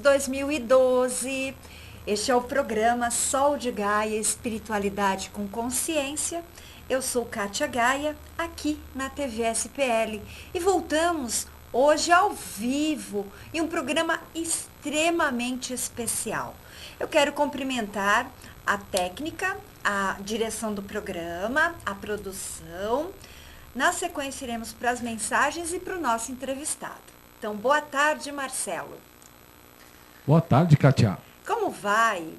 2012. Este é o programa Sol de Gaia, Espiritualidade com Consciência. Eu sou Kátia Gaia, aqui na TV SPL. E voltamos hoje ao vivo em um programa extremamente especial. Eu quero cumprimentar a técnica, a direção do programa, a produção. Na sequência, iremos para as mensagens e para o nosso entrevistado. Então, boa tarde, Marcelo. Boa tarde, Kátia. Como vai?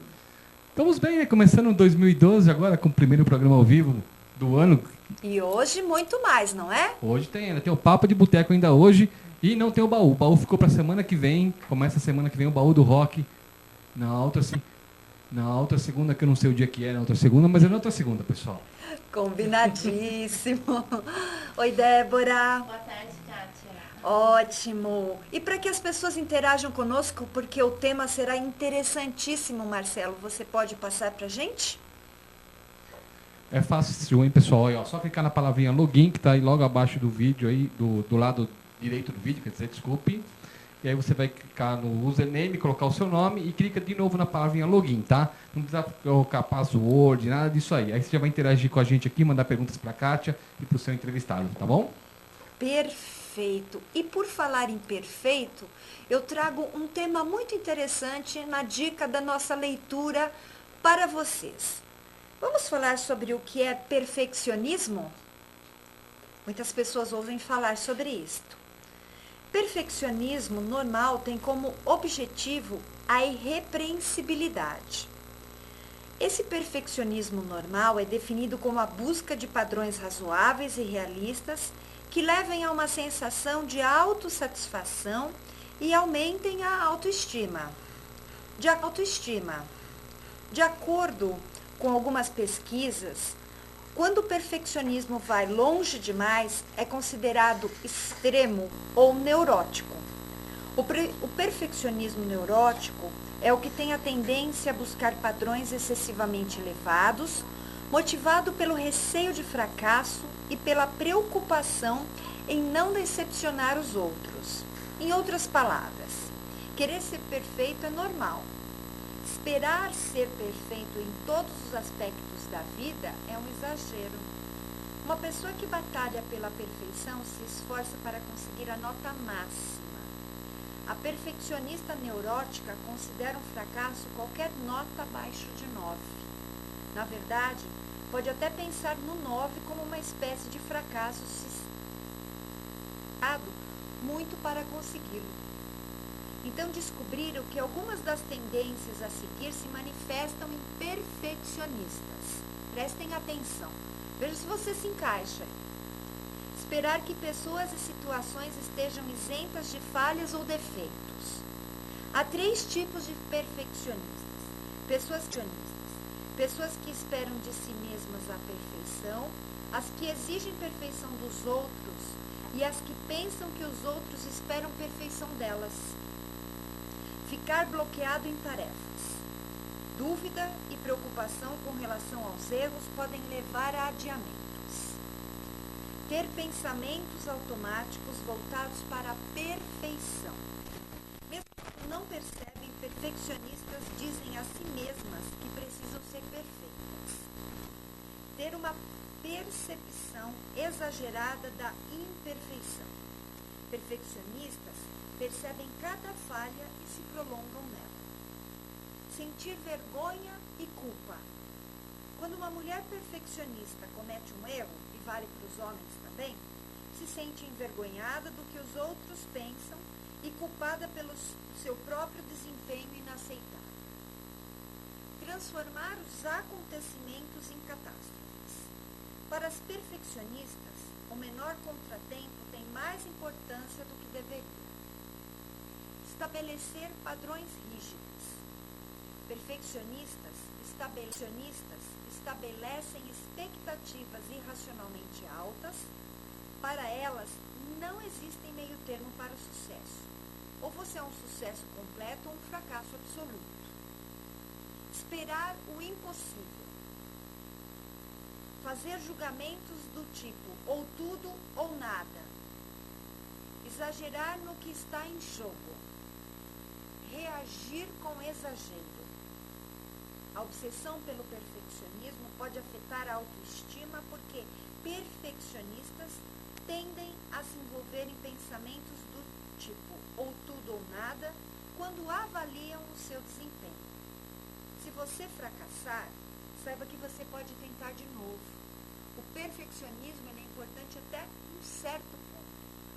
Estamos bem, né? Começando 2012 agora com o primeiro programa ao vivo do ano. E hoje muito mais, não é? Hoje tem o Papo de Boteco ainda hoje e não tem o baú. O baú ficou para semana que vem. Começa a semana que vem o baú do rock. Na outra segunda, que eu não sei o dia que é, na outra segunda, mas é na outra segunda, pessoal. Combinadíssimo. Oi, Débora. Boa tarde, Kátia. Ótimo. E para que as pessoas interajam conosco, porque o tema será interessantíssimo, Marcelo, você pode passar para a gente? É fácil, hein, pessoal? Aí, ó, só clicar na palavrinha login, que está aí logo abaixo do vídeo, aí, do lado direito do vídeo, quer dizer, desculpe. E aí você vai clicar no username, colocar o seu nome e clica de novo na palavrinha login, tá? Não precisa colocar password, nada disso aí. Aí você já vai interagir com a gente aqui, mandar perguntas para a Kátia e para o seu entrevistado, tá bom? Perfeito. E por falar em perfeito, eu trago um tema muito interessante na dica da nossa leitura para vocês. Vamos falar sobre o que é perfeccionismo? Muitas pessoas ouvem falar sobre isto. Perfeccionismo normal tem como objetivo a irrepreensibilidade. Esse perfeccionismo normal é definido como a busca de padrões razoáveis e realistas que levem a uma sensação de autossatisfação e aumentem a autoestima. De acordo com algumas pesquisas, quando o perfeccionismo vai longe demais, é considerado extremo ou neurótico. O perfeccionismo neurótico é o que tem a tendência a buscar padrões excessivamente elevados, motivado pelo receio de fracasso e pela preocupação em não decepcionar os outros. Em outras palavras, querer ser perfeito é normal. Esperar ser perfeito em todos os aspectos da vida é um exagero. Uma pessoa que batalha pela perfeição se esforça para conseguir a nota máxima. A perfeccionista neurótica considera um fracasso qualquer nota abaixo de 9. Na verdade, pode até pensar no 9 como uma espécie de fracasso muito para consegui-lo. Então descobriram que algumas das tendências a seguir se manifestam em perfeccionistas. Prestem atenção. Veja se você se encaixa. Esperar que pessoas e situações estejam isentas de falhas ou defeitos. Há 3 tipos de perfeccionistas. Pessoas que esperam de si mesmas a perfeição, as que exigem perfeição dos outros e as que pensam que os outros esperam perfeição delas. Ficar bloqueado em tarefas. Dúvida e preocupação com relação aos erros podem levar a adiamentos. Ter pensamentos automáticos voltados para a perfeição. Mesmo que não percebem, perfeccionistas dizem a si mesmas que precisam ser perfeitas. Ter uma percepção exagerada da imperfeição. Perfeccionistas percebem cada falha e se prolongam nela. Sentir vergonha e culpa. Quando uma mulher perfeccionista comete um erro, e vale para os homens também, se sente envergonhada do que os outros pensam e culpada pelo seu próprio desempenho inaceitável. Transformar os acontecimentos em catástrofes. Para as perfeccionistas, o menor contratempo tem mais importância do que deveria. Estabelecer padrões rígidos. Perfeccionistas estabelecem expectativas irracionalmente altas. Para elas, não existem meio termo para o sucesso. Ou você é um sucesso completo ou um fracasso absoluto. Esperar o impossível. Fazer julgamentos do tipo ou tudo ou nada. Exagerar no que está em jogo. reagir com exagero. A obsessão pelo perfeccionismo pode afetar a autoestima porque perfeccionistas tendem a se envolver em pensamentos do tipo ou tudo ou nada quando avaliam o seu desempenho. Se você fracassar, saiba que você pode tentar de novo. O perfeccionismo é importante até um certo ponto.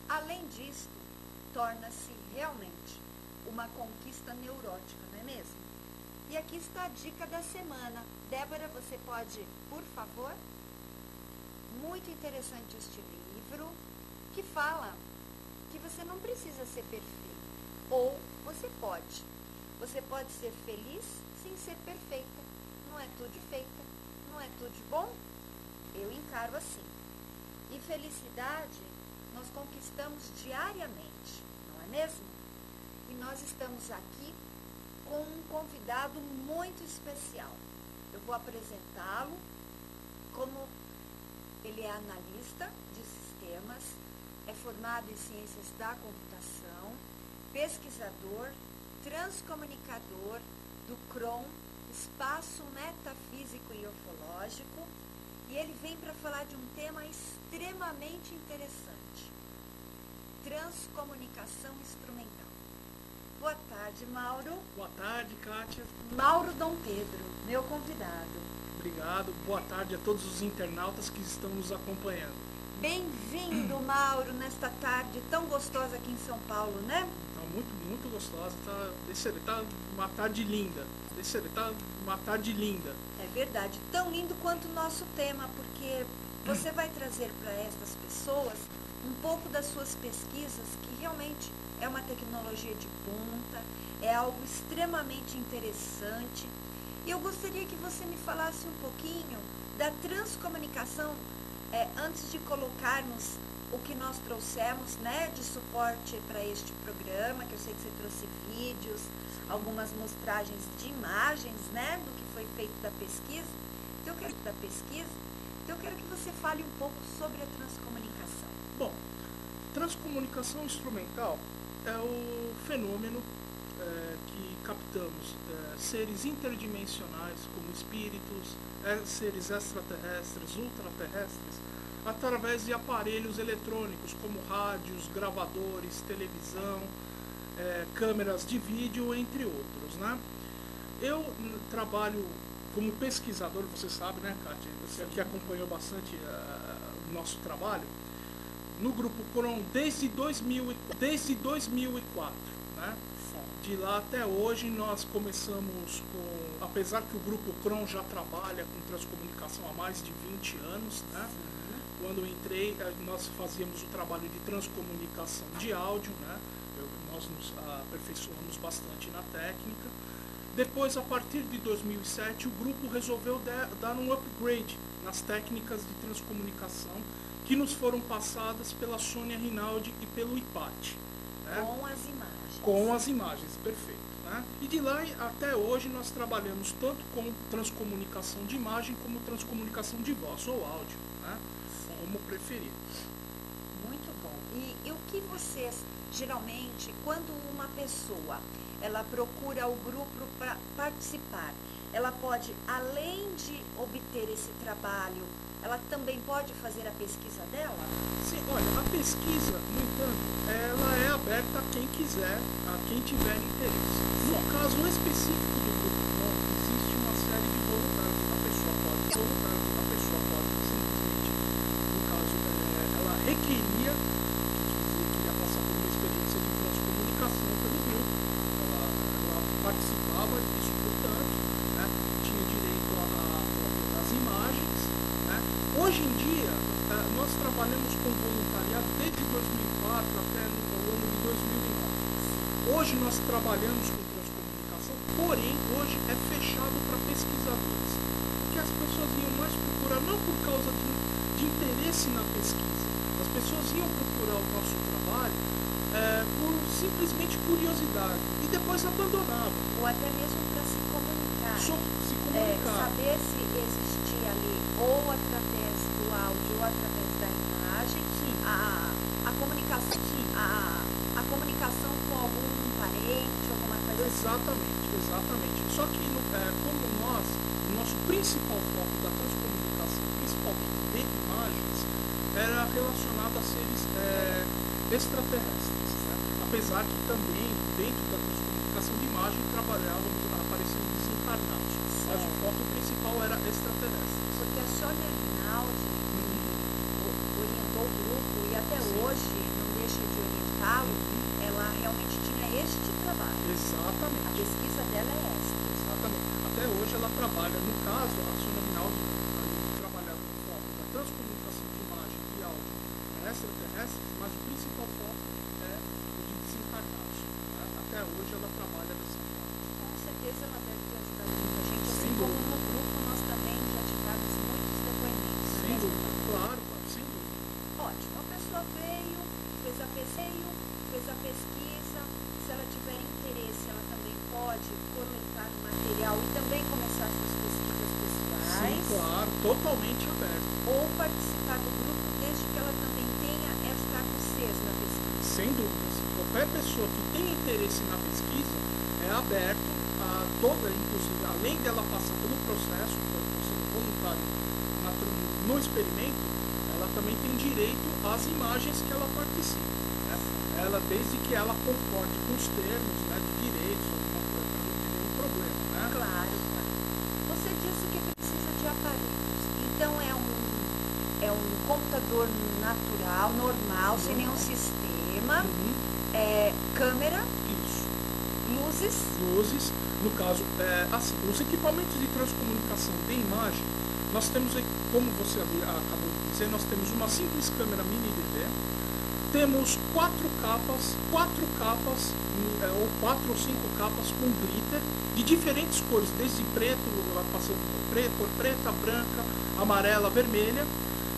Além disso, torna-se realmente uma conquista neurótica, não é mesmo? E aqui está a dica da semana. Débora, você pode, por favor? Muito interessante este livro, que fala que você não precisa ser perfeito. Ou você pode. Você pode ser feliz sem ser perfeita. Não é tudo feita, não é tudo de bom? Eu encaro assim. E felicidade nós conquistamos diariamente, não é mesmo? E nós estamos aqui com um convidado muito especial. Eu vou apresentá-lo como ele é analista de sistemas, é formado em ciências da computação, pesquisador, transcomunicador do CROM, Espaço Metafísico e Ufológico, e ele vem para falar de um tema extremamente interessante: transcomunicação instrumental. Boa tarde, Mauro. Boa tarde, Kátia. Mauro Dom Pedro, meu convidado. Obrigado. Boa tarde a todos os internautas que estão nos acompanhando. Bem-vindo, Mauro, nesta tarde tão gostosa aqui em São Paulo, né? Tá muito gostosa. Tá uma tarde linda. Tá uma tarde linda. É verdade. Tão lindo quanto o nosso tema, porque você vai trazer para estas pessoas um pouco das suas pesquisas, que realmente é uma tecnologia de ponta, é algo extremamente interessante. E eu gostaria que você me falasse um pouquinho da transcomunicação, antes de colocarmos o que nós trouxemos, né, de suporte para este programa, que eu sei que você trouxe vídeos, algumas mostragens de imagens, né, do que foi feito da pesquisa. Então eu quero que você fale um pouco sobre a transcomunicação. Bom, transcomunicação instrumental é o fenômeno que captamos seres interdimensionais, como espíritos, seres extraterrestres, ultraterrestres, através de aparelhos eletrônicos, como rádios, gravadores, televisão, câmeras de vídeo, entre outros, né? Eu trabalho como pesquisador, você sabe, né, Kátia? Você aqui acompanhou bastante o nosso trabalho no Grupo CROM desde 2004, né? De lá até hoje nós começamos com, apesar que o Grupo CROM já trabalha com transcomunicação há mais de 20 anos, né? Quando eu entrei, nós fazíamos o trabalho de transcomunicação de áudio, né? Nós nos aperfeiçoamos bastante na técnica. Depois, a partir de 2007, o grupo resolveu dar um upgrade nas técnicas de transcomunicação que nos foram passadas pela Sônia Rinaldi e pelo IPAT. Né? Com as imagens. Com as imagens, perfeito. Né? E de lá até hoje nós trabalhamos tanto com transcomunicação de imagem como transcomunicação de voz ou áudio, né? Como preferir. Muito bom. E o que vocês, geralmente, quando uma pessoa ela procura o grupo para participar, ela pode, além de obter esse trabalho, ela também pode fazer a pesquisa dela? Sim, olha, a pesquisa, no entanto, ela é aberta a quem quiser, a quem tiver interesse. No caso específico do grupo CROM, existe uma série de voluntários. A pessoa pode simplesmente, no caso, ela requeria, queria passar por uma experiência de transcomunicação pelo grupo. Ela participava disso, portanto, né, tinha direito às imagens. Né. Hoje em dia, nós trabalhamos com voluntariado desde 2004 até o ano de 2009. Hoje nós trabalhamos com transcomunicação, porém hoje é fechado para pesquisadores. Porque as pessoas iam mais procurar, não por causa de interesse na pesquisa, as pessoas iam procurar o nosso trabalho por simplesmente curiosidade e depois abandonavam. Ou até mesmo para se comunicar. Se comunicar. Saber se existia ali, ou através do áudio, ou através da imagem, a comunicação, a comunicação com algum parente, alguma coisa principal foco da transcomunicação, principalmente de imagens, era relacionado a seres extraterrestres, né? Apesar que também, dentro da transcomunicação de imagem, trabalhávamos aparecendo desencarnados, mas o foco principal era extraterrestre. Porque a Shirley Rinaldi orientou o grupo e até hoje não deixa de orientá-lo, ela realmente tinha este trabalho. Exatamente. A pesquisa dela é esta. Exatamente. Até hoje ela trabalha, no caso, a Shirley Rinaldi trabalhava no foco da transcomunicação de imagem e áudio extraterrestres, mas o principal foco é o de desencarnados, né? Até hoje ela trabalha dessa forma. Com certeza ela deve ter ajudado muita gente, Sem assim como dúvida. no grupo nós também já tivemos muitos depoimentos. Sem né? dúvida. Claro, sem dúvida. Ótimo, a pessoa veio, fez a pesquisa, se ela tiver interesse, ela também pode coletar o material e também começar suas pesquisas pessoais. Sim, claro, totalmente aberto. Ou participar do grupo, desde que ela também tenha esta lucidez na pesquisa. Sem dúvidas. Qualquer pessoa que tem interesse na pesquisa é aberto a toda, inclusive, além dela passar pelo processo, sendo voluntário no experimento, ela também tem direito às imagens que ela participa. Né? Ela, desde que ela concorde com os termos, né, de direitos, alguma coisa, não tem nenhum problema. Né? Claro. Você disse que precisa de aparelhos. Então é um computador natural, normal, sem nenhum sistema, câmera, Isso. luzes. No caso, assim, os equipamentos de transcomunicação de imagem, nós temos, como você acabou de dizer, nós temos uma simples câmera mini DV, temos quatro capas, ou 4 ou 5 capas com glitter de diferentes cores, desde preto, passando por preta, branca, amarela, vermelha.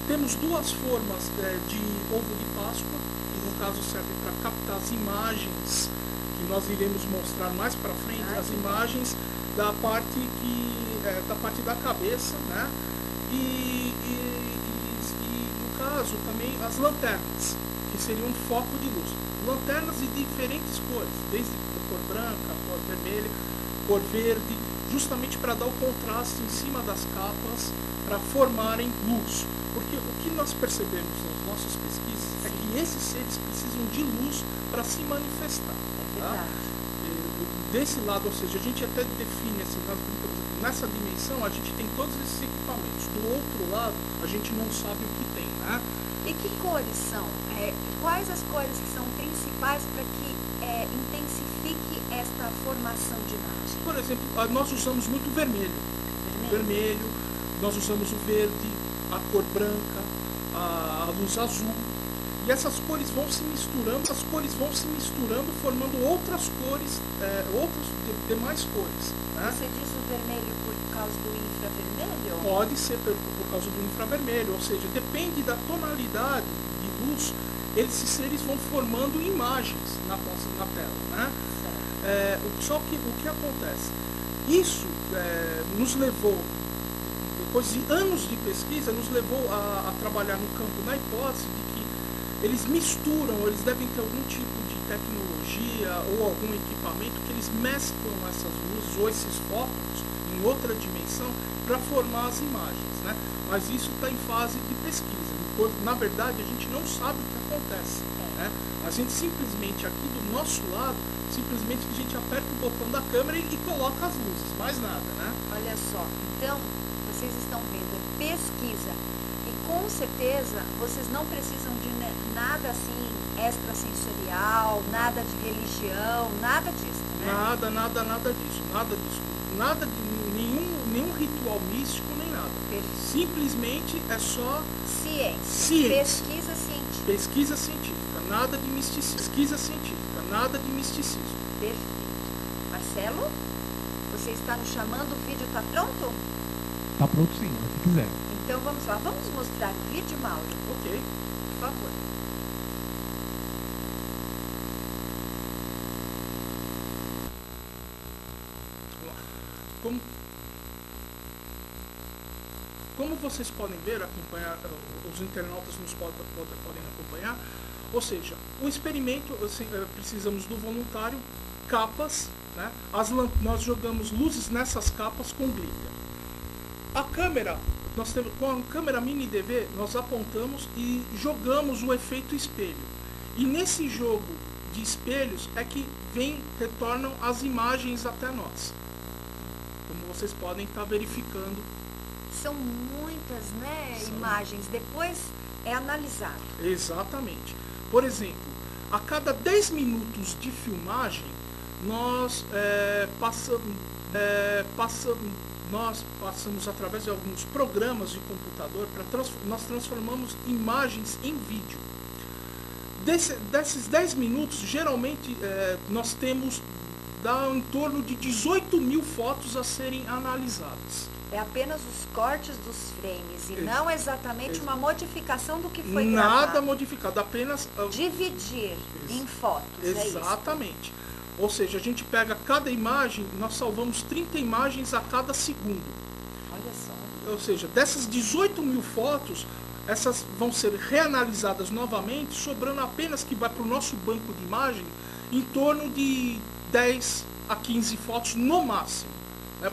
Temos duas formas de ovo de Páscoa, que no caso serve para captar as imagens que nós iremos mostrar mais para frente, as imagens da parte da cabeça, né? E no caso também as lanternas, que seriam um foco de luz. Lanternas de diferentes cores, desde cor branca, cor vermelha, cor verde, justamente para dar o contraste em cima das capas, para formarem luz. Porque o que nós percebemos nas nossas pesquisas é que esses seres precisam de luz para se manifestar. Tá? Desse lado, ou seja, a gente até define assim, nessa dimensão a gente tem todos esses equipamentos. Do outro lado, a gente não sabe o que tem, né? E que cores são? Quais as cores que são principais para que intensifique esta formação de imagem? Por exemplo, nós usamos muito vermelho. Vermelho, nós usamos o verde, a cor branca, a luz azul. E essas cores vão se misturando, formando outras cores, demais cores. Né? Você diz o vermelho por causa do infravermelho? Pode ser por causa do infravermelho, ou seja, depende da tonalidade de luz, esses seres vão formando imagens na tela. Né? Só que o que acontece? Isso nos levou, depois de anos de pesquisa, nos levou a trabalhar no campo, na hipótese de que eles misturam, eles devem ter algum tipo de tecnologia ou algum equipamento que eles mesclam essas luzes ou esses fótons em outra dimensão para formar as imagens, né? Mas isso está em fase de pesquisa. Na verdade, a gente não sabe o que acontece, né? A gente simplesmente, aqui do nosso lado, simplesmente a gente aperta o botão da câmera e coloca as luzes, mais nada, né? Olha só, então, vocês estão vendo, pesquisa. E com certeza, vocês não precisam de nada assim extrasensorial, nada de religião, nada disso, né? Nada disso. Nada de nenhum ritual místico, nem nada. Perfeito. Simplesmente é só ciência. Pesquisa científica. Pesquisa científica, nada de misticismo. Pesquisa científica, nada de misticismo. Perfeito. Marcelo, você está nos chamando, o vídeo está pronto? Tá pronto sim, se quiser. Então vamos lá, vamos mostrar o vídeo, Mauro? Ok. Por favor. Como vocês podem ver, acompanhar, os internautas nos podem acompanhar, ou seja, o experimento, precisamos do voluntário, capas, né? Nós jogamos luzes nessas capas com glitter. A câmera, nós temos, com a câmera mini DV, nós apontamos e jogamos o efeito espelho. E nesse jogo de espelhos é que retornam as imagens até nós. Como vocês podem estar verificando. São muitas, né, imagens. Depois é analisado. Exatamente. Por exemplo, a cada 10 minutos de filmagem, nós passamos através de alguns programas de computador, nós transformamos imagens em vídeo. Desses 10 minutos, geralmente nós temos em torno de 18 mil fotos a serem analisadas. É apenas os cortes dos frames e não exatamente uma modificação do que foi gravado. Nada modificado, apenas... Dividir em fotos, exatamente. Ou seja, a gente pega cada imagem, nós salvamos 30 imagens a cada segundo. Olha só. Ou seja, dessas 18 mil fotos, essas vão ser reanalisadas novamente, sobrando apenas que vai para o nosso banco de imagem em torno de 10 a 15 fotos no máximo.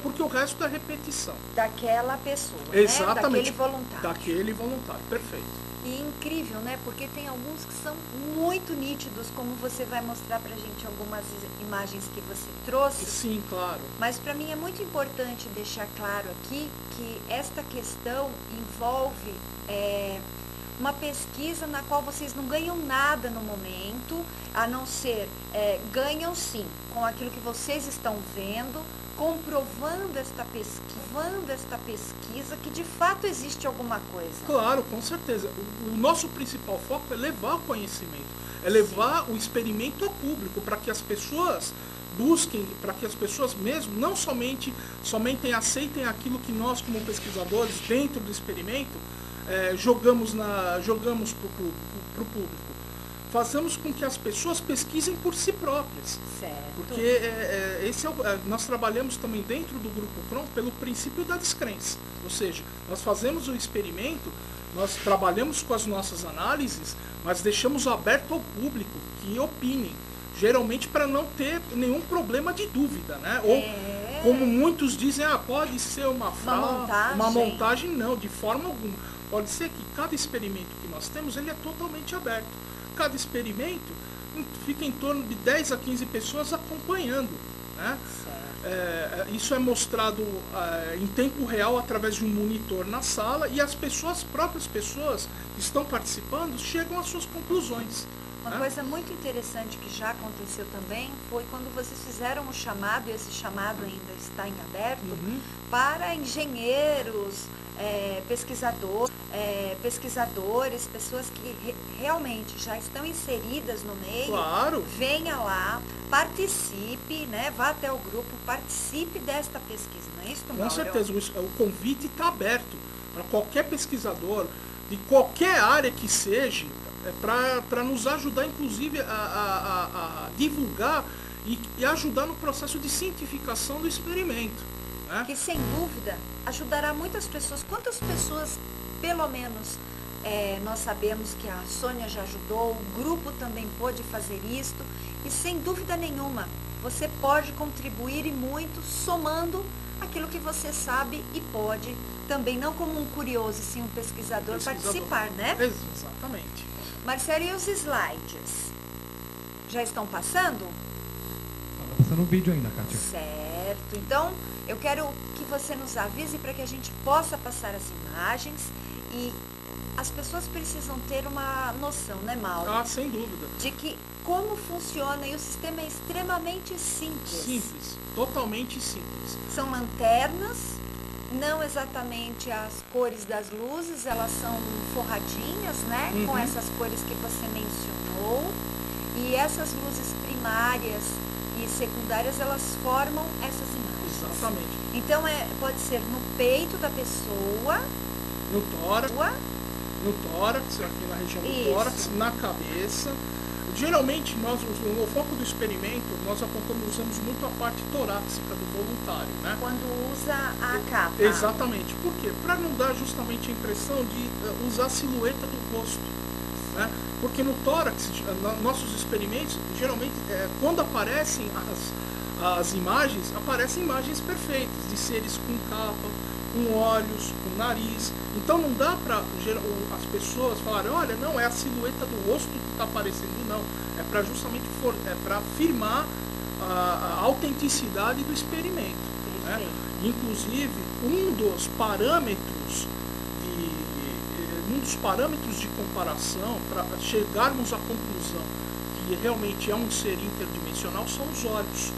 Porque o resto é repetição. Daquela pessoa, exatamente. Né? Daquele voluntário. Daquele voluntário, perfeito. E incrível, né? Porque tem alguns que são muito nítidos, como você vai mostrar pra gente algumas imagens que você trouxe. Sim, claro. Mas para mim é muito importante deixar claro aqui que esta questão envolve uma pesquisa na qual vocês não ganham nada no momento, a não ser, ganham sim com aquilo que vocês estão vendo, comprovando esta pesquisa que de fato existe alguma coisa. Claro, com certeza. O nosso principal foco é levar o conhecimento, é levar o experimento ao público, para que as pessoas busquem, para que as pessoas mesmo não somente aceitem aquilo que nós, como pesquisadores, dentro do experimento, jogamos para o público. Façamos com que as pessoas pesquisem por si próprias. Certo. Porque nós trabalhamos também dentro do Grupo Cron pelo princípio da descrença. Ou seja, nós fazemos o experimento, nós trabalhamos com as nossas análises, mas deixamos aberto ao público que opinem. Geralmente para não ter nenhum problema de dúvida, né? Ou, como muitos dizem, pode ser uma montagem. Não, de forma alguma. Pode ser que cada experimento que nós temos, ele é totalmente aberto. Cada experimento fica em torno de 10 a 15 pessoas acompanhando. Né? Isso é mostrado em tempo real através de um monitor na sala e as próprias pessoas que estão participando chegam às suas conclusões. Uma coisa muito interessante que já aconteceu também foi quando vocês fizeram o chamado, e esse chamado ainda está em aberto, para engenheiros, pesquisadores, pessoas que realmente já estão inseridas no meio. Claro. Venha lá, participe, né? Vá até o grupo, participe desta pesquisa, não é isso, Mauro? Com certeza, o convite está aberto para qualquer pesquisador, de qualquer área que seja, para nos ajudar, inclusive, a divulgar e ajudar no processo de cientificação do experimento. Né? Que, sem dúvida, ajudará muitas pessoas. Quantas pessoas, pelo menos, nós sabemos que a Sônia já ajudou, o grupo também pôde fazer isto, e, sem dúvida nenhuma, você pode contribuir e muito, somando aquilo que você sabe e pode, também não como um curioso, sim um pesquisador. Participar, né? Exatamente. Marcelo, e os slides? Já estão passando? Está passando um vídeo ainda, Kátia. Certo. Então, eu quero que você nos avise para que a gente possa passar as imagens e as pessoas precisam ter uma noção, né, Mauro? Sem dúvida. De que como funciona, e o sistema é extremamente simples. Simples, totalmente simples. São lanternas, não exatamente as cores das luzes, elas são forradinhas, né? Com essas cores que você mencionou. E essas luzes primárias e secundárias, elas formam essas imagens. Exatamente. Então, pode ser no peito da pessoa, no tórax, aqui na região do tórax, na cabeça. Geralmente, o foco do experimento, nós usamos muito a parte torácica do voluntário, né? Quando usa a capa. Exatamente. Por quê? Para não dar justamente a impressão de usar a silhueta do rosto. Né? Porque no tórax, nossos experimentos, geralmente, quando aparecem as imagens, aparecem imagens perfeitas, de seres com capa, com olhos, com nariz. Então não dá para as pessoas falarem, olha, não, é a silhueta do rosto que está aparecendo, não. É para justamente para afirmar a autenticidade do experimento. Né? Inclusive, um dos parâmetros de comparação para chegarmos à conclusão que realmente é um ser interdimensional são os olhos,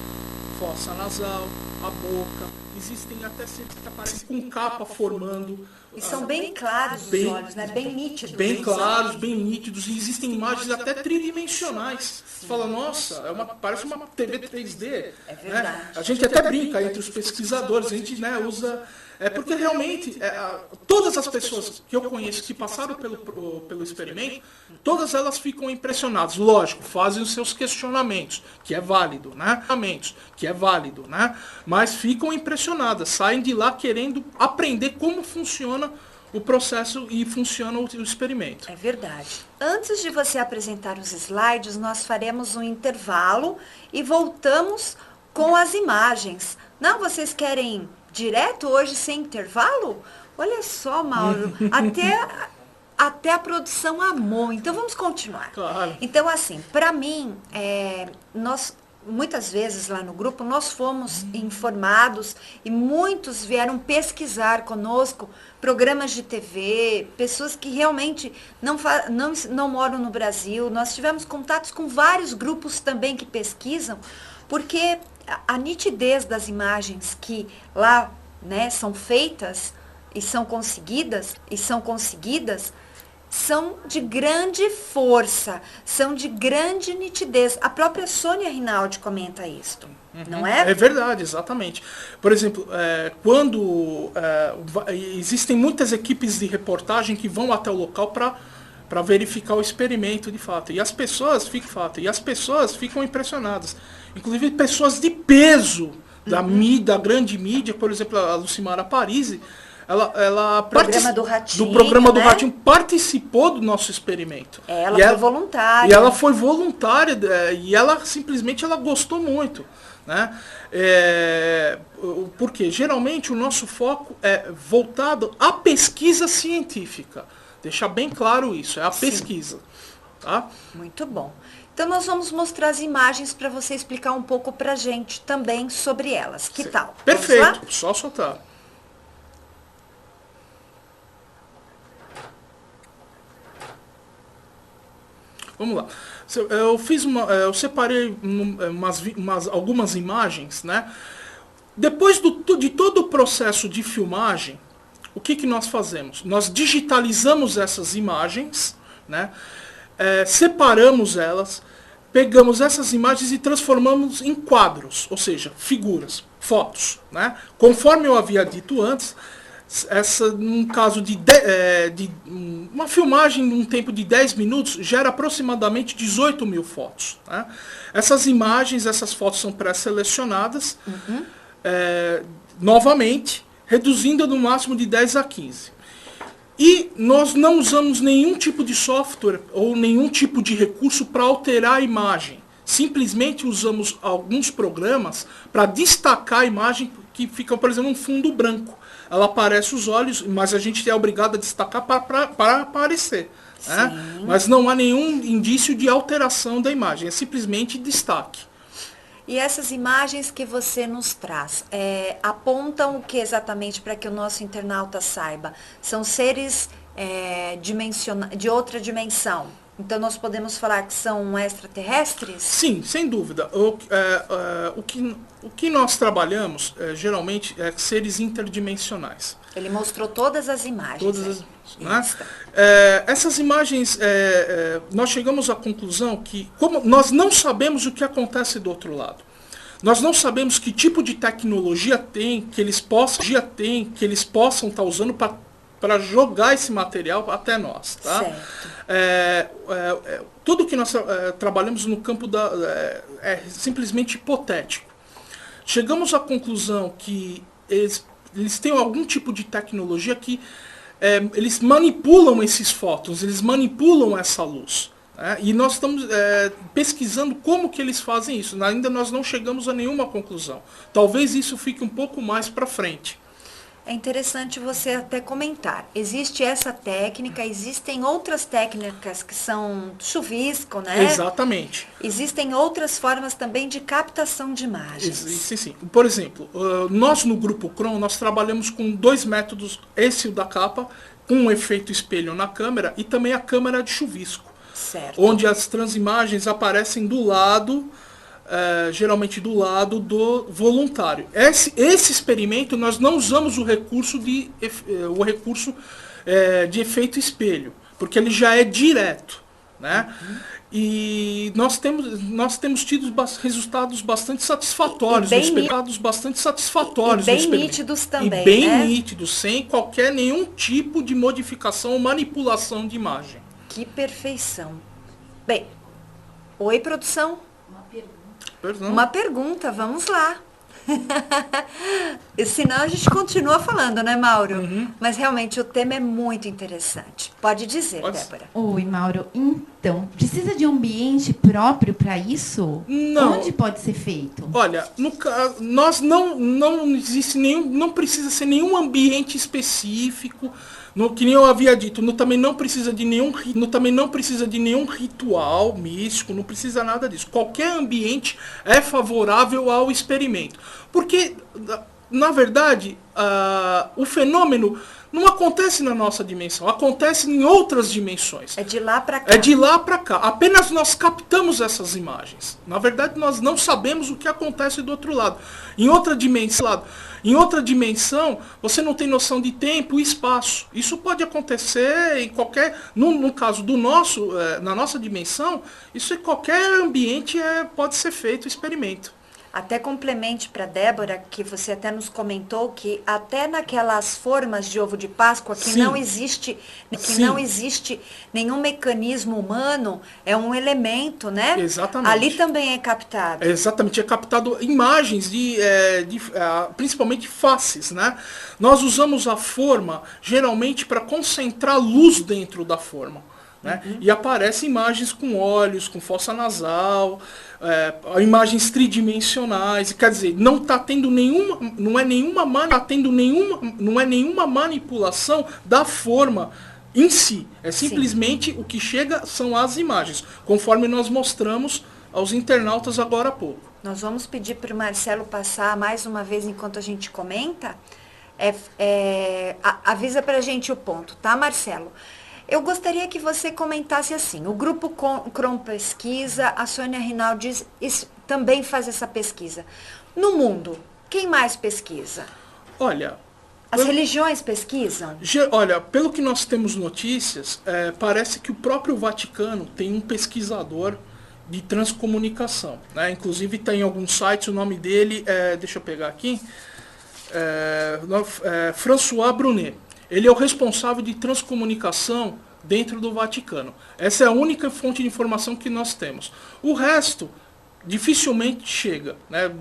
fossa nasal, a boca. Existem até seres que aparecem com capa formando. E são bem claros os olhos, né? Bem nítidos. Bem claros, bem nítidos. E existem imagens até tridimensionais. Você fala, nossa, parece uma TV 3D. É verdade. Né? A gente até brinca entre os pesquisadores, a gente, né, usa... porque realmente, todas as pessoas que eu conheço que passaram pelo experimento, todas elas ficam impressionadas. Lógico, fazem os seus questionamentos, que é válido, né? Mas ficam impressionadas, saem de lá querendo aprender como funciona o processo e funciona o experimento. É verdade. Antes de você apresentar os slides, nós faremos um intervalo e voltamos com as imagens. Não, vocês querem direto hoje sem intervalo? Olha só, Mauro, até a produção amou. Então vamos continuar. Claro. Então, assim, para mim, nós muitas vezes lá no grupo nós fomos informados e muitos vieram pesquisar conosco programas de TV, pessoas que realmente não moram no Brasil. Nós tivemos contatos com vários grupos também que pesquisam, porque a nitidez das imagens que lá, né, são feitas e são conseguidas, são de grande força, são de grande nitidez. A própria Sônia Rinaldi comenta isto, não é? É verdade, exatamente. Por exemplo, quando existem muitas equipes de reportagem que vão até o local para verificar o experimento de fato. E as pessoas ficam impressionadas. Inclusive pessoas de peso da grande mídia, por exemplo, a Lucimara Parisi, ela do programa do Ratinho participou do nosso experimento. Ela foi voluntária. E ela foi voluntária e ela simplesmente gostou muito, né? Porque geralmente o nosso foco é voltado à pesquisa científica. Deixar bem claro isso, é a pesquisa. Tá? Muito bom. Então nós vamos mostrar as imagens para você explicar um pouco para a gente também sobre elas. Que tal? Perfeito, só soltar. Vamos lá. Eu separei algumas imagens, né? Depois de todo o processo de filmagem, o que nós fazemos? Nós digitalizamos essas imagens, né? Separamos elas, pegamos essas imagens e transformamos em quadros, ou seja, figuras, fotos, né? Conforme eu havia dito antes, num caso de uma filmagem num tempo de 10 minutos, gera aproximadamente 18 mil fotos. Né? Essas imagens, essas fotos são pré-selecionadas, novamente, reduzindo no máximo de 10 a 15. E nós não usamos nenhum tipo de software ou nenhum tipo de recurso para alterar a imagem. Simplesmente usamos alguns programas para destacar a imagem que fica, por exemplo, um fundo branco. Ela aparece os olhos, mas a gente é obrigado a destacar para aparecer. Né? Mas não há nenhum indício de alteração da imagem, é simplesmente destaque. E essas imagens que você nos traz, apontam o que exatamente para que o nosso internauta saiba? São seres de outra dimensão. Então nós podemos falar que são extraterrestres? Sim, sem dúvida. O que nós trabalhamos geralmente é seres interdimensionais. Ele mostrou todas as imagens. Né? Essas imagens, nós chegamos à conclusão que, como nós não sabemos o que acontece do outro lado, nós não sabemos que tipo de tecnologia que eles possam estar usando para jogar esse material até nós. Tá? Tudo que nós trabalhamos no campo é simplesmente hipotético. Chegamos à conclusão que eles têm algum tipo de tecnologia que eles manipulam esses fótons, eles manipulam essa luz. E nós estamos pesquisando como que eles fazem isso. Ainda nós não chegamos a nenhuma conclusão. Talvez isso fique um pouco mais para frente. É interessante você até comentar. Existe essa técnica, existem outras técnicas que são chuvisco, né? Exatamente. Existem outras formas também de captação de imagens. Sim. Por exemplo, nós no Grupo Cron, nós trabalhamos com 2 métodos, esse da capa, com um efeito espelho na câmera e também a câmera de chuvisco. Certo. Onde as transimagens aparecem do lado, geralmente do lado do voluntário. Esse experimento nós não usamos o recurso de efeito espelho, porque ele já é direto, né? E nós temos tido resultados bastante satisfatórios, bem nítidos também, e bem né? nítidos, sem nenhum tipo de modificação ou manipulação de imagem. Que perfeição. Bem, oi, produção. Uma pergunta, vamos lá. Senão a gente continua falando, né, Mauro? Mas realmente o tema é muito interessante. Pode dizer, Débora. Oi, Mauro. Então, precisa de um ambiente próprio para isso? Não. Onde pode ser feito? Olha, nós não existe não precisa ser nenhum ambiente específico. Que nem eu havia dito, também não precisa de nenhum ritual místico, não precisa nada disso. Qualquer ambiente é favorável ao experimento. Porque, na verdade, o fenômeno não acontece na nossa dimensão, acontece em outras dimensões. É de lá para cá. É de lá para cá. Apenas nós captamos essas imagens. Na verdade, nós não sabemos o que acontece do outro lado. Em outra dimensão, você não tem noção de tempo e espaço. Isso pode acontecer em qualquer... No caso do na nossa dimensão, isso em qualquer ambiente pode ser feito o experimento. Até complemente para Débora, que você até nos comentou que até naquelas formas de ovo de Páscoa que Sim. não existe nenhum mecanismo humano, é um elemento, né? Exatamente. Ali também é captado. Exatamente, é captado imagens principalmente faces, né? Nós usamos a forma geralmente para concentrar luz dentro da forma. Né? E aparecem imagens com olhos, com fossa nasal, imagens tridimensionais. Quer dizer, não é nenhuma manipulação da forma em si. É simplesmente o que chega são as imagens, conforme nós mostramos aos internautas agora há pouco. Nós vamos pedir para o Marcelo passar mais uma vez enquanto a gente comenta. Avisa para a gente o ponto, tá, Marcelo? Eu gostaria que você comentasse assim, o Grupo Cron pesquisa, a Sônia Rinaldi também faz essa pesquisa. No mundo, quem mais pesquisa? Olha... As religiões pesquisam? Olha, pelo que nós temos notícias, parece que o próprio Vaticano tem um pesquisador de transcomunicação. Né? Inclusive tem alguns sites, o nome dele deixa eu pegar aqui, François Brunet. Ele é o responsável de transcomunicação dentro do Vaticano. Essa é a única fonte de informação que nós temos. O resto dificilmente chega, né?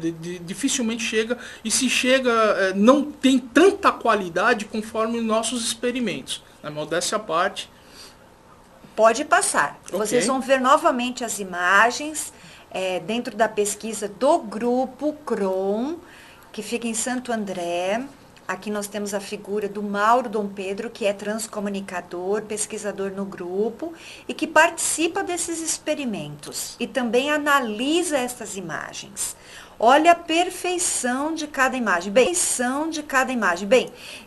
Dificilmente chega, e se chega, não tem tanta qualidade conforme os nossos experimentos. Na modéstia à parte. Pode passar. Okay. Vocês vão ver novamente as imagens dentro da pesquisa do Grupo Cron, que fica em Santo André. Aqui nós temos a figura do Mauro Dom Pedro, que é transcomunicador, pesquisador no grupo e que participa desses experimentos e também analisa essas imagens. Olha a perfeição de cada imagem. Bem,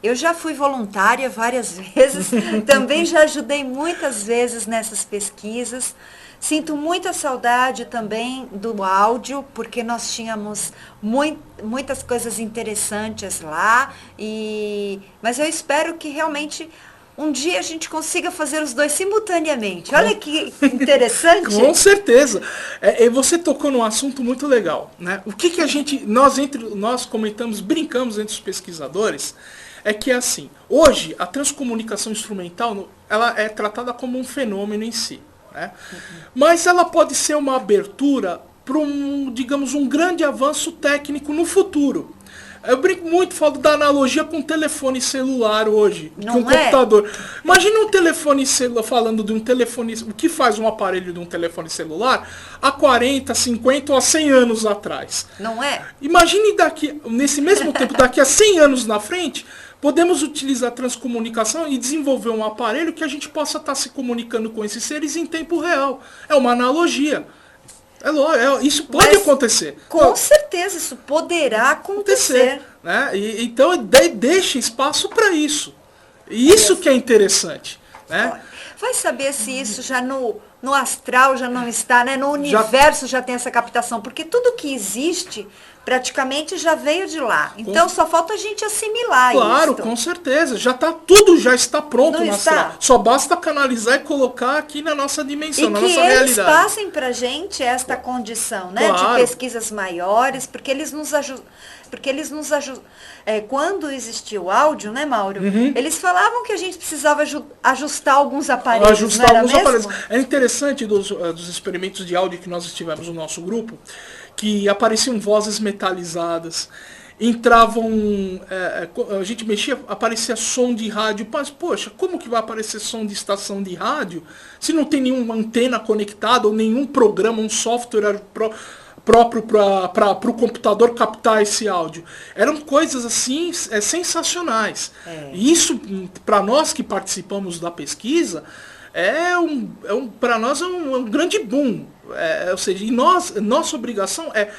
eu já fui voluntária várias vezes, também já ajudei muitas vezes nessas pesquisas. Sinto muita saudade também do áudio, porque nós tínhamos muitas coisas interessantes lá, mas eu espero que realmente um dia a gente consiga fazer os dois simultaneamente. Olha que interessante. Com certeza. Você tocou num assunto muito legal. Né? O que nós comentamos, brincamos entre os pesquisadores, é que assim, hoje a transcomunicação instrumental ela é tratada como um fenômeno em si. Né? Mas ela pode ser uma abertura para um grande avanço técnico no futuro. Eu brinco muito, falo da analogia com o telefone celular hoje, Não com o computador. Imagina um telefone celular, falando de um telefone, o que faz um aparelho de um telefone celular há 40, 50 ou há 100 anos atrás. Não é? Imagine nesse mesmo tempo, daqui a 100 anos na frente, podemos utilizar a transcomunicação e desenvolver um aparelho que a gente possa estar se comunicando com esses seres em tempo real. É uma analogia. Isso pode acontecer. Com certeza, isso poderá acontecer. Né? Então, deixa espaço para isso. E isso que é interessante. Né? Vai saber se isso já no astral já não está, né? No universo já tem essa captação, porque tudo que existe praticamente já veio de lá. Então só falta a gente assimilar isso. Claro, com certeza. Tudo já está pronto no astral. Só basta canalizar e colocar aqui na nossa dimensão, na nossa realidade. E que eles passem pra gente esta condição, né? Claro. De pesquisas maiores, porque eles nos ajudam. Quando existia o áudio, né, Mauro? Eles falavam que a gente precisava ajustar alguns aparelhos. Aparelhos. É interessante dos experimentos de áudio que nós tivemos no nosso grupo, que apareciam vozes metalizadas, entravam, a gente mexia, aparecia som de rádio, mas poxa, como que vai aparecer som de estação de rádio se não tem nenhuma antena conectada ou nenhum programa, um software próprio para o computador captar esse áudio? Eram coisas assim sensacionais. E isso, para nós que participamos da pesquisa, para nós é um grande boom. Ou seja, e nossa obrigação é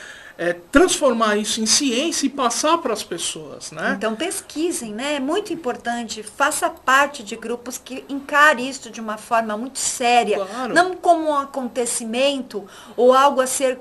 transformar isso em ciência e passar para as pessoas, né? Então pesquisem, né? É muito importante. Faça parte de grupos que encarem isso de uma forma muito séria. Claro. Não como um acontecimento ou algo a ser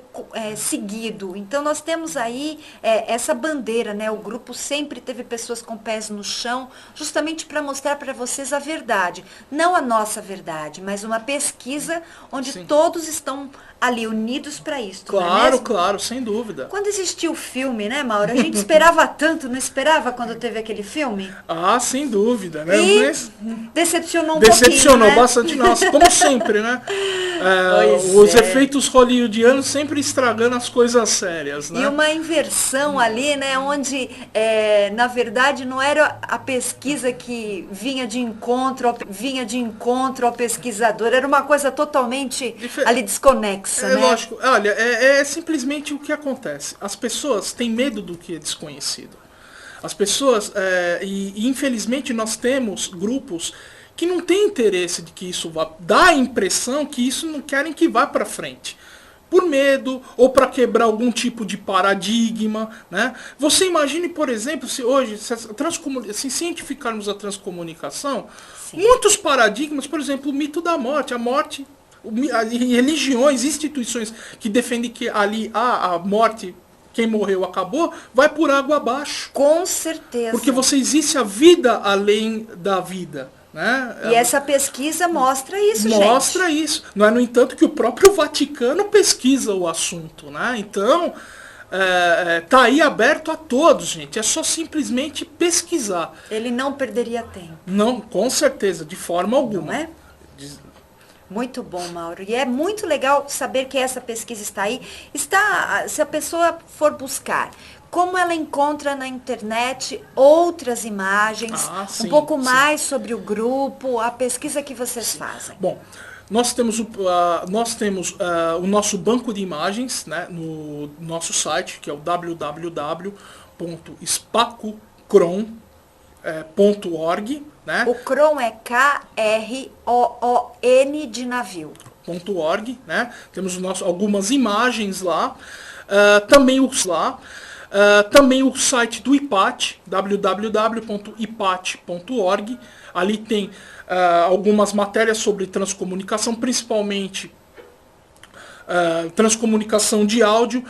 seguido. Então nós temos aí essa bandeira, né? O grupo sempre teve pessoas com pés no chão, justamente para mostrar para vocês a verdade. Não a nossa verdade, mas uma pesquisa onde todos estão ali unidos para isso. Claro, sem dúvida. Quando existiu o filme, né, Mauro? A gente esperava tanto, não esperava quando teve aquele filme? Ah, sem dúvida, né? E decepcionou um pouquinho, Decepcionou né? bastante nós, como sempre, né? Os efeitos hollywoodianos sempre estragando as coisas sérias, né? E uma inversão ali, né? Onde, na verdade, não era a pesquisa que vinha de encontro ao pesquisador. Era uma coisa totalmente ali desconexa. Né? Lógico. Olha, é simplesmente o que acontece. As pessoas têm medo do que é desconhecido. As pessoas, e infelizmente nós temos grupos que não têm interesse de que isso vá, dá a impressão que isso não querem que vá para frente. Por medo, ou para quebrar algum tipo de paradigma, né? Você imagine, por exemplo, se hoje, se cientificarmos a transcomunicação, muitos paradigmas, por exemplo, o mito da morte, a morte, religiões, instituições que defendem que ali a morte, quem morreu acabou, vai por água abaixo. Com certeza. Porque existe a vida além da vida. Né? E essa pesquisa mostra isso, Mostra isso. Não é, no entanto, que o próprio Vaticano pesquisa o assunto. Né? Então, tá aí aberto a todos, gente. É só simplesmente pesquisar. Ele não perderia tempo. Não, com certeza, de forma alguma. Não é? Muito bom, Mauro. E é muito legal saber que essa pesquisa está aí. Se a pessoa for buscar, como ela encontra na internet outras imagens, um pouco mais sobre o grupo, a pesquisa que vocês fazem. Bom, nós temos o nosso banco de imagens, né, no nosso site, que é o www.spacocron.org. Né? O Cron é K-R-O-O-N de navio. .org, né? Temos algumas imagens lá. Também o site do IPAT, www.ipat.org. Ali tem algumas matérias sobre transcomunicação, principalmente transcomunicação de áudio.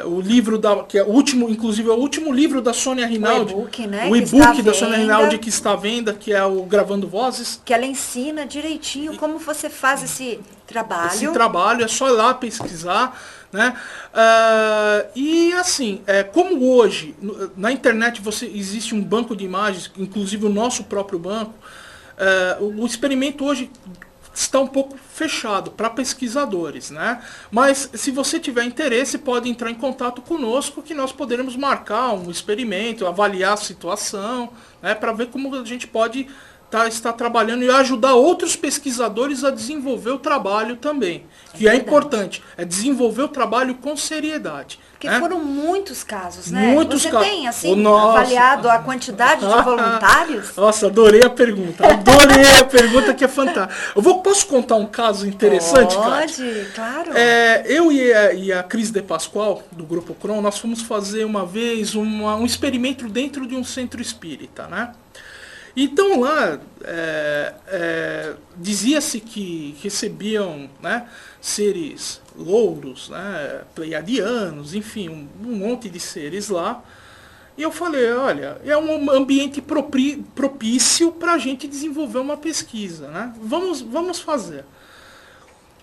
O livro que é o último, inclusive é o último livro da Sônia Rinaldi. O e-book, né? O e-book da Sônia Rinaldi que está à venda, que é o Gravando Vozes. Que ela ensina direitinho como você faz esse trabalho. Esse trabalho, é só ir lá pesquisar. Né? E assim, como hoje na internet existe um banco de imagens, inclusive o nosso próprio banco, o experimento hoje está um pouco fechado para pesquisadores, né? Mas se você tiver interesse, pode entrar em contato conosco que nós poderemos marcar um experimento, avaliar a situação, né? Para ver como a gente pode estar trabalhando e ajudar outros pesquisadores a desenvolver o trabalho também. Que é importante, é desenvolver o trabalho com seriedade. Porque né? foram muitos casos, né? Muitos Você casos. tem, assim, avaliado a quantidade de voluntários? Nossa, adorei a pergunta. Adorei a pergunta, que é fantástica. Posso contar um caso interessante, Pode, Kátia? claro. Eu e a Cris De Pascoal, do Grupo Cron, nós fomos fazer uma vez um experimento dentro de um centro espírita, né? Então lá dizia-se que recebiam, né, seres louros, né, pleiadianos, enfim, um monte de seres lá. E eu falei, olha, é um ambiente propício para a gente desenvolver uma pesquisa, né? Vamos fazer.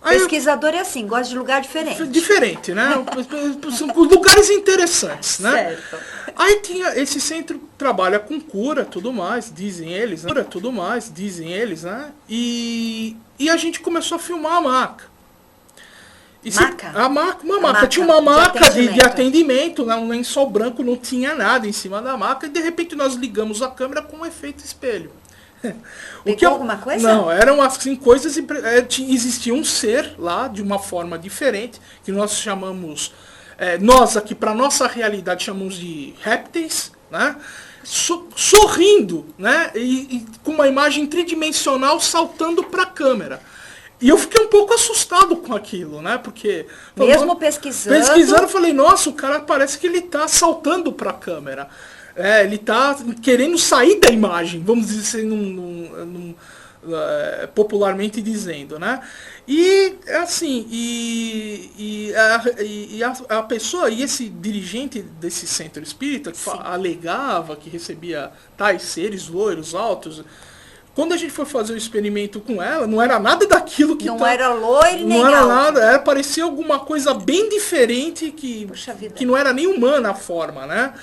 Aí Pesquisador é assim, gosta de lugar diferente. Diferente, né? São lugares interessantes, né? Certo. Aí tinha esse centro, trabalha com cura, tudo mais, dizem eles, né? Né? E a gente começou a filmar a maca. Uma maca. Tinha uma maca de atendimento, né? Um lençol branco, não tinha nada em cima da maca, e de repente nós ligamos a câmera com um efeito espelho. Pegou alguma coisa? Não, eram assim coisas. Existia um ser lá de uma forma diferente, que nós chamamos, nós aqui para nossa realidade chamamos de répteis, né? Sorrindo, né? E com uma imagem tridimensional saltando para a câmera. E eu fiquei um pouco assustado com aquilo, né? Porque mesmo pesquisando, eu falei, nossa, o cara parece que ele está saltando para a câmera. Ele está querendo sair da imagem, vamos dizer popularmente dizendo, né? E assim, a pessoa, e esse dirigente desse centro espírita, que alegava que recebia tais seres loiros, altos. Quando a gente foi fazer o experimento com ela, não era nada daquilo que... Não era loiro nem alto. Não era alto. nada, parecia alguma coisa bem diferente que não era nem humana a forma, né?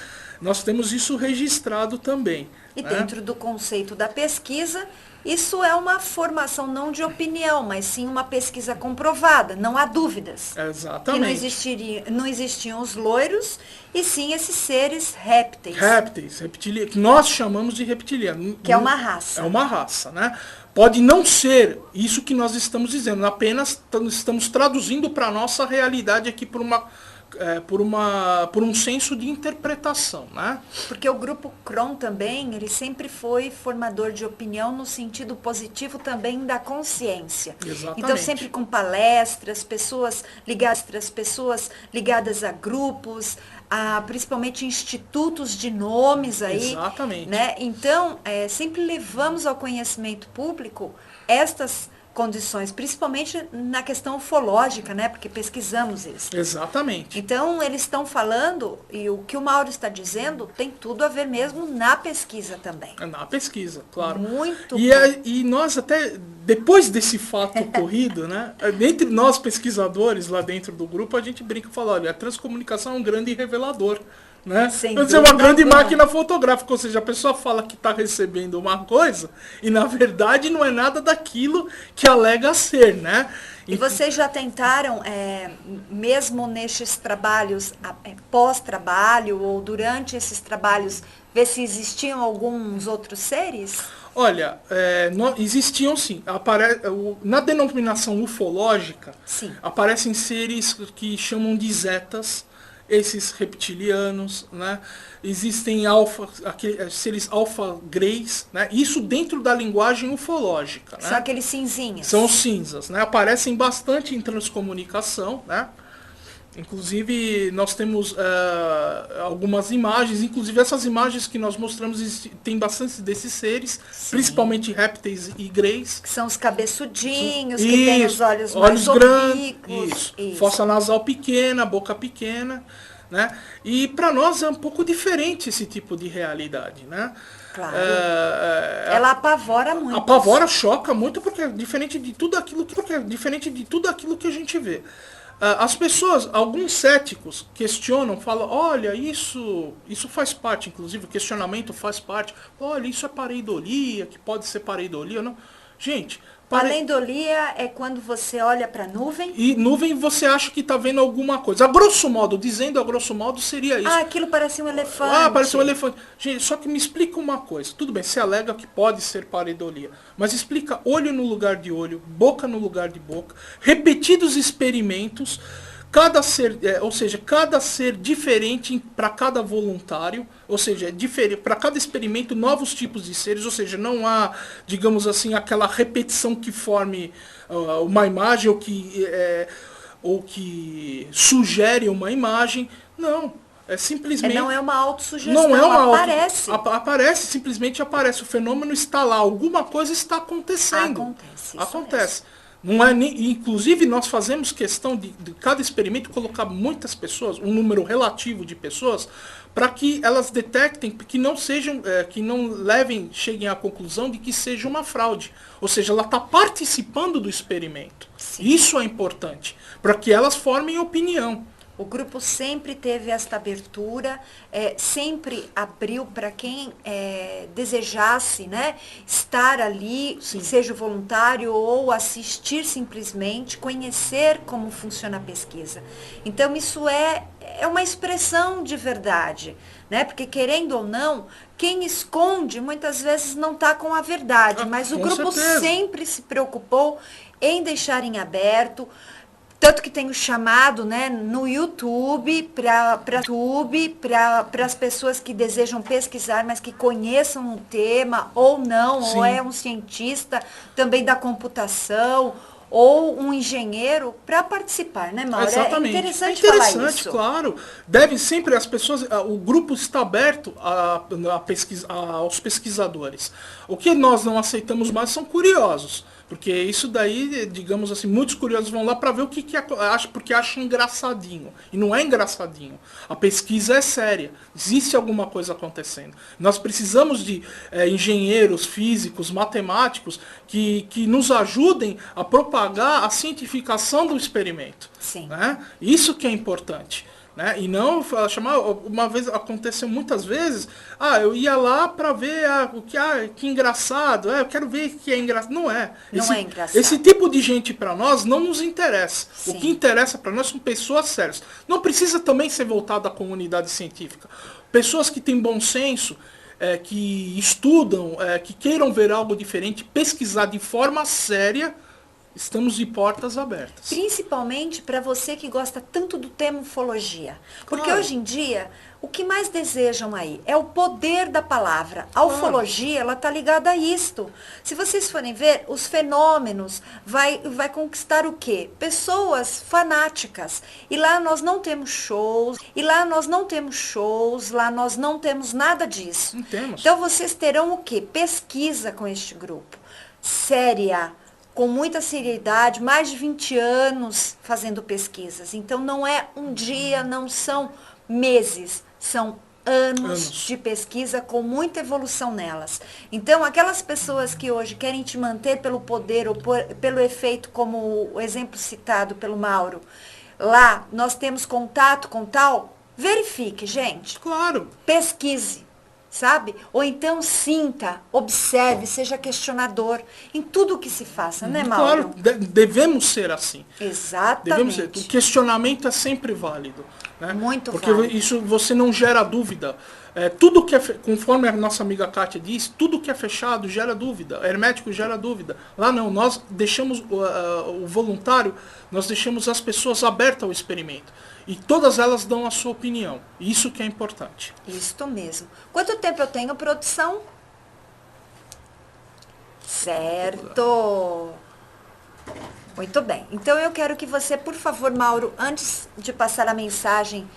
Nós temos isso registrado também. E né? dentro do conceito da pesquisa, isso é uma formação não de opinião, mas sim uma pesquisa comprovada, não há dúvidas. Exatamente. Que não existiam os loiros, e sim esses seres répteis. Reptilianos, que nós chamamos de reptiliano. Que é uma raça. É uma raça, né? Pode não ser isso que nós estamos dizendo, apenas estamos traduzindo para a nossa realidade aqui por um senso de interpretação, né? Porque o Grupo Cron também, ele sempre foi formador de opinião no sentido positivo também da consciência. Exatamente. Então sempre com palestras, pessoas ligadas a grupos, principalmente institutos de nomes aí. Exatamente. Né? Então, sempre levamos ao conhecimento público estas condições, principalmente na questão ufológica, né? Porque pesquisamos isso. Exatamente. Então, eles estão falando, e o que o Mauro está dizendo tem tudo a ver mesmo na pesquisa também. Na pesquisa, claro. Muito e nós até, depois desse fato ocorrido, né? Entre nós pesquisadores lá dentro do grupo, a gente brinca e fala, olha, a transcomunicação é um grande revelador. Né? É uma grande máquina fotográfica, ou seja, a pessoa fala que está recebendo uma coisa e na verdade não é nada daquilo que alega ser, né? E vocês já tentaram, mesmo nestes trabalhos, pós-trabalho ou durante esses trabalhos, ver se existiam alguns outros seres? Olha, existiam sim. Na denominação ufológica, aparecem seres que chamam de zetas, esses reptilianos, né? Existem seres alfa-greys, né? Isso dentro da linguagem ufológica. Né? São aqueles cinzinhos. São cinzas, né? Aparecem bastante em transcomunicação, né? Inclusive, nós temos algumas imagens, inclusive essas imagens que nós mostramos, tem bastante desses seres, principalmente répteis e greys. Que são os cabeçudinhos, que têm os olhos mais grandes, fossa nasal pequena, boca pequena, né? E para nós é um pouco diferente esse tipo de realidade, né? Claro. Ela apavora muito. Apavora, choca muito, porque é diferente de tudo aquilo que a gente vê. As pessoas, alguns céticos, questionam, falam, olha, isso faz parte, inclusive o questionamento faz parte, olha, isso é pareidolia, que pode ser pareidolia, não. Gente, Pareidolia é quando você olha para a nuvem. E nuvem você acha que está vendo alguma coisa. A grosso modo, dizendo a grosso modo, seria isso. Ah, aquilo parece um elefante. Ah, parece um elefante. Gente, só que me explica uma coisa. Tudo bem, você alega que pode ser pareidolia. Mas explica olho no lugar de olho, boca no lugar de boca, repetidos experimentos, cada ser, ou seja, cada ser diferente para cada voluntário, ou seja, para cada experimento novos tipos de seres, ou seja, não há, digamos assim, aquela repetição que forme uma imagem ou que sugere uma imagem. Não. É simplesmente. Não é uma autossugestão, não é uma aparece. Aparece, simplesmente aparece. O fenômeno está lá, alguma coisa está acontecendo. Acontece. Não é inclusive, nós fazemos questão de cada experimento colocar muitas pessoas, um número relativo de pessoas, para que elas detectem que não sejam, que não cheguem à conclusão de que seja uma fraude. Ou seja, ela está participando do experimento. Sim. Isso é importante, para que elas formem opinião. O grupo sempre teve esta abertura, sempre abriu para quem desejasse, né, estar ali, Sim. seja voluntário ou assistir simplesmente, conhecer como funciona a pesquisa. Então, isso é uma expressão de verdade, né? Porque, querendo ou não, quem esconde muitas vezes não está com a verdade, mas o grupo sempre se preocupou em deixar em aberto. Tanto que tem o chamado, né, no YouTube, para as pessoas que desejam pesquisar, mas que conheçam o tema, ou não, Sim. ou é um cientista também da computação, ou um engenheiro, para participar, né, Mauro? Exatamente. É interessante falar isso. Claro. Deve sempre as pessoas, o grupo está aberto aos pesquisadores. O que nós não aceitamos mais são curiosos. Porque isso daí, digamos assim, muitos curiosos vão lá para ver o que acha, porque acham engraçadinho. E não é engraçadinho. A pesquisa é séria. Existe alguma coisa acontecendo. Nós precisamos de engenheiros, físicos, matemáticos que nos ajudem a propagar a cientificação do experimento. Sim. Né? Isso que é importante. Né? E não chamar, uma vez aconteceu muitas vezes, eu ia lá para ver que engraçado, eu quero ver que é engraçado. Não é. Não é engraçado. Esse tipo de gente para nós não nos interessa. Sim. O que interessa para nós são pessoas sérias. Não precisa também ser voltado à comunidade científica. Pessoas que têm bom senso, que estudam, que queiram ver algo diferente, pesquisar de forma séria. Estamos de portas abertas. Principalmente para você que gosta tanto do tema ufologia. Porque hoje em dia, o que mais desejam aí é o poder da palavra. A ufologia, ela está ligada a isto. Se vocês forem ver, os fenômenos vai conquistar o quê? Pessoas fanáticas. E lá nós não temos shows, lá nós não temos nada disso. Não temos. Então vocês terão o quê? Pesquisa com este grupo. Séria, com muita seriedade, mais de 20 anos fazendo pesquisas. Então, não é um dia, não são meses, são anos de pesquisa com muita evolução nelas. Então, aquelas pessoas que hoje querem te manter pelo poder ou pelo efeito, como o exemplo citado pelo Mauro, lá nós temos contato com tal, verifique, gente. Claro. Pesquise. Sabe? Ou então sinta, observe, seja questionador em tudo o que se faça, né, Mauro? Claro, devemos ser assim. Exatamente. Devemos ser. O questionamento é sempre válido. Né? Muito Porque válido. Isso você não gera dúvida. Tudo que conforme a nossa amiga Kátia diz, tudo que é fechado gera dúvida. Hermético gera dúvida. Lá não, nós deixamos o voluntário, nós deixamos as pessoas abertas ao experimento. E todas elas dão a sua opinião. Isso que é importante. Isto mesmo. Quanto tempo eu tenho, produção? Certo. Muito bem. Então eu quero que você, por favor, Mauro, antes de passar a mensagem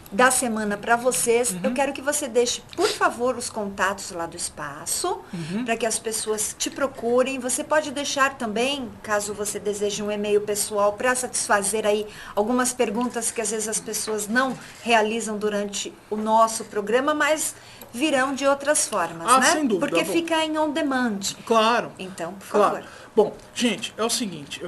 da semana para vocês, eu quero que você deixe, por favor, os contatos lá do espaço, para que as pessoas te procurem. Você pode deixar também, caso você deseje um e-mail pessoal, para satisfazer aí algumas perguntas que às vezes as pessoas não realizam durante o nosso programa, mas virão de outras formas, né? Sem dúvida. Porque fica em on demand. Claro. Então, por favor. Bom, gente, é o seguinte,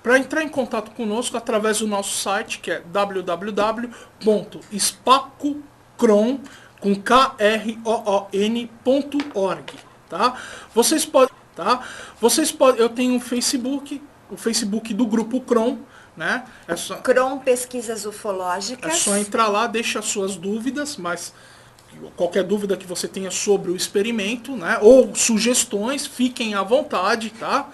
para entrar em contato conosco através do nosso site, que é www.spacocron.org, tá? Vocês podem tá? Vocês podem, eu tenho um Facebook, o Facebook do Grupo Cron, né? Cron Pesquisas Ufológicas. É só entrar lá, deixa as suas dúvidas, mas qualquer dúvida que você tenha sobre o experimento, né? Ou sugestões, fiquem à vontade, tá?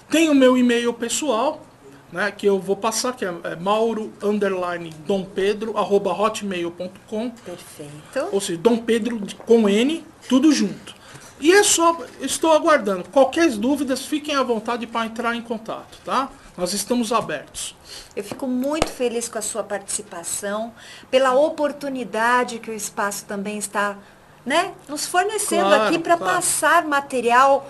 Tem o meu e-mail pessoal, né? Que eu vou passar, que é mauro_dompedro@hotmail.com. Perfeito. Ou seja, Dom Pedro com N, tudo junto. E é só, estou aguardando. Qualquer dúvidas, fiquem à vontade para entrar em contato, tá? Nós estamos abertos. Eu fico muito feliz com a sua participação, pela oportunidade que o espaço também está, né, nos fornecendo Claro, aqui para claro. passar material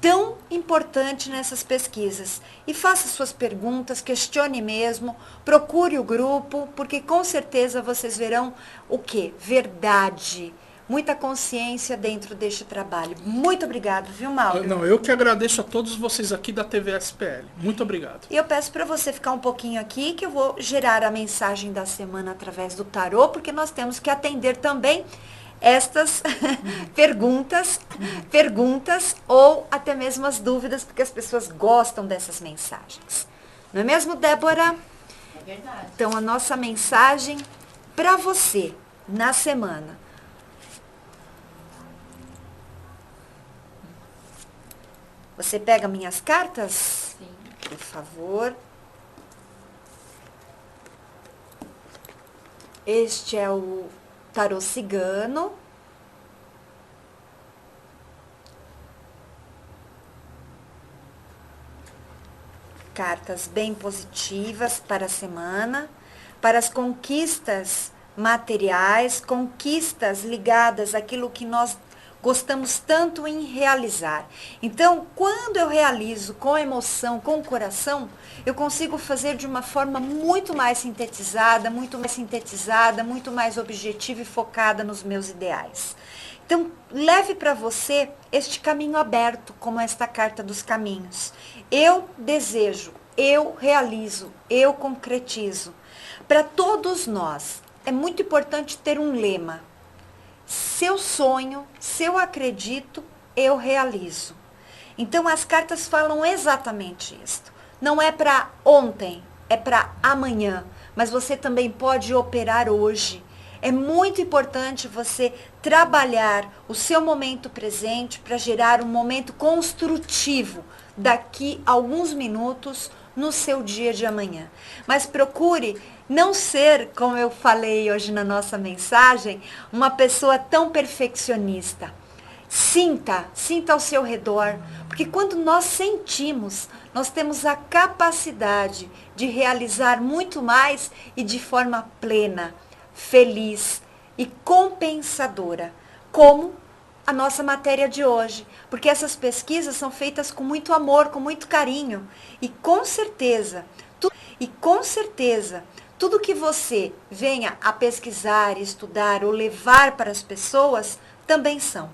tão importante nessas pesquisas. E faça suas perguntas, questione mesmo, procure o grupo, porque com certeza vocês verão o quê? Verdade. Muita consciência dentro deste trabalho. Muito obrigado, viu, Mauro? Não, eu que agradeço a todos vocês aqui da TV SPL. Muito obrigado. E eu peço para você ficar um pouquinho aqui, que eu vou gerar a mensagem da semana através do tarô, porque nós temos que atender também estas perguntas ou até mesmo as dúvidas, porque as pessoas gostam dessas mensagens. Não é mesmo, Débora? É verdade. Então, a nossa mensagem para você na semana. Você pega minhas cartas? Sim. Por favor. Este é o tarô cigano. Cartas bem positivas para a semana, para as conquistas materiais, conquistas ligadas àquilo que nós gostamos tanto em realizar. Então, quando eu realizo com emoção, com o coração, eu consigo fazer de uma forma muito mais sintetizada, muito mais objetiva e focada nos meus ideais. Então, leve para você este caminho aberto, como esta carta dos caminhos. Eu desejo, eu realizo, eu concretizo. Para todos nós, é muito importante ter um lema. Se eu sonho, se eu acredito, eu realizo. Então, as cartas falam exatamente isso. Não é para ontem, é para amanhã. Mas você também pode operar hoje. É muito importante você trabalhar o seu momento presente para gerar um momento construtivo daqui a alguns minutos no seu dia de amanhã. Mas procure não ser, como eu falei hoje na nossa mensagem, uma pessoa tão perfeccionista. Sinta ao seu redor, porque quando nós sentimos, nós temos a capacidade de realizar muito mais e de forma plena, feliz e compensadora, como a nossa matéria de hoje, porque essas pesquisas são feitas com muito amor, com muito carinho, e com certeza, tudo que você venha a pesquisar, estudar ou levar para as pessoas também são.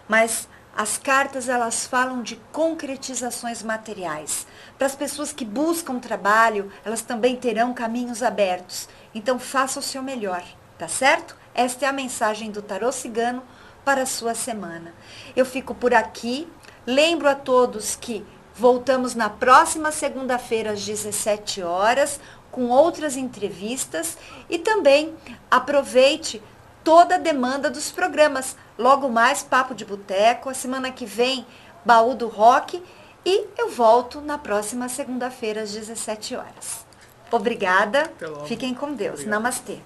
Mas as cartas, elas falam de concretizações materiais. Para as pessoas que buscam trabalho, elas também terão caminhos abertos. Então, faça o seu melhor, tá certo? Esta é a mensagem do Tarô Cigano para a sua semana. Eu fico por aqui. Lembro a todos que voltamos na próxima segunda-feira às 17 horas com outras entrevistas e também aproveite toda a demanda dos programas. Logo mais, Papo de Boteco, a semana que vem, Baú do Rock, e eu volto na próxima segunda-feira às 17 horas. Obrigada, fiquem com Deus. Obrigado. Namastê.